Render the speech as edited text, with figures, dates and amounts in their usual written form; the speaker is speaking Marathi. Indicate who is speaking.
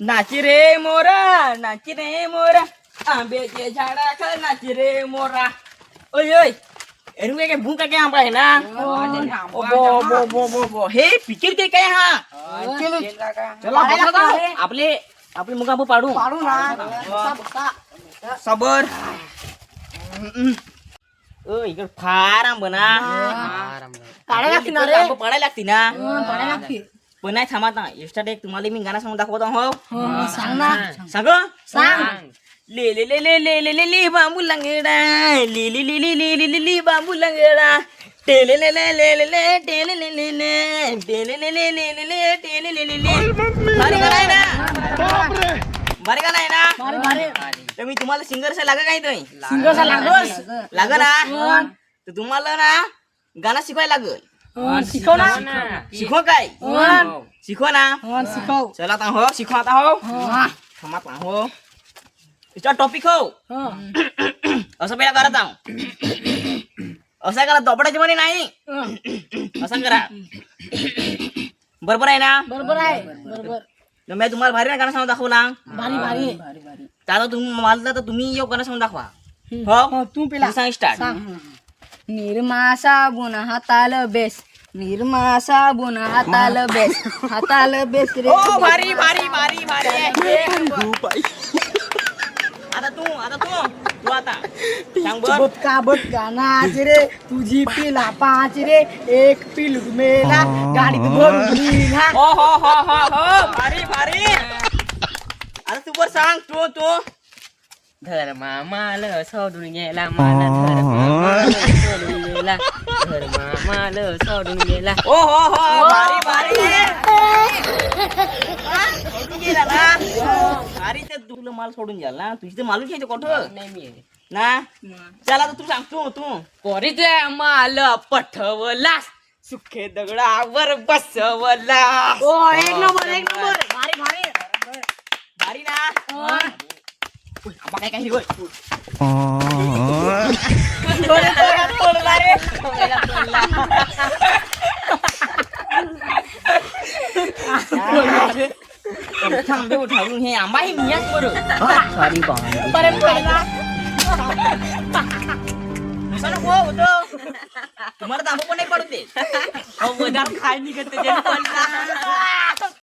Speaker 1: नाची रे मोरा आंब्याचे झाडाखाली नाची रे मोरा. ओय ओय एरू काय भूका काय आंबा आहे ना. बो हे पिक्चर ते काय हा. चला आपले आपले मुगा पाडू सबर. इकडे फार आंब ना पडायला लागते ना. पण नाही थांबत ना. एक्स्ट्रा एक तुम्हाला मी गाणं सांगून दाखवतो. हो सांग. ले ले ले ले ले ले ले ले बांबू लंगडा ले ले ले ले ले ले ले ले बांबू लंगडा टेले ले ले ले ले ले टेले ले ले ले टेले ले ले ले ले ले टेले ले ले ले. भारी गाणं आहे ना. भारी गाणं आहे ना. तर मी तुम्हाला सिंगरचा लागा काय तुम्ही सिंगरचा लाग ना. तर तुम्हाला ना गाणं शिकवायला लागल. शिकव ना. शिकव काय शिकव ना. चला आता हो शिकवा आता हो. थांबा हो. इसका टॉपिक हो असं पहिला करत आहो. असं करा दोपडाची म्हणे नाही. असं करा बरोबर आहे ना. बरोबर आहे. तर मी तुम्हाला भारी गाणं सांगून दाखवला. भारी आता तुम्ही मला तर तुम्ही येऊ गाणं सांगून दाखवा. हो तू पहिला सांग स्टार्ट.
Speaker 2: निर्मा साबुन हाताल बेस निर्मा साबुन हाताल बेस रे.
Speaker 1: ओ भारी भारी भारी भारी. आता तू आता सांग बर.
Speaker 2: बटका नाच रे तुझी पिला पाच रे एक पिलू मेला गाडीत भरून निघा.
Speaker 1: हो भारी भारी. आता तू बर सांग तू
Speaker 3: धर्मामाल सोडून गेला मला सोडून गेला धर्मामाल सोडून गेला.
Speaker 1: हो भारी भारी. सोडून गेला ना. भारी ते तुला माल सोडून गेला ना. तुझी तर मालूच घ्यायचं कोठं
Speaker 3: नाही मी
Speaker 1: ना. चला आता तू सांग तू
Speaker 3: कोरीत माल पठवला सुखे दगडावर बसवला.
Speaker 2: एक नंबर
Speaker 1: भारी ना. आंबा काय काय होय. थांबे उठावून हे आंबा हे मियाच बरं. सॉरी तुम्हाला तांबू पण नाही पडते.
Speaker 3: खाय निघत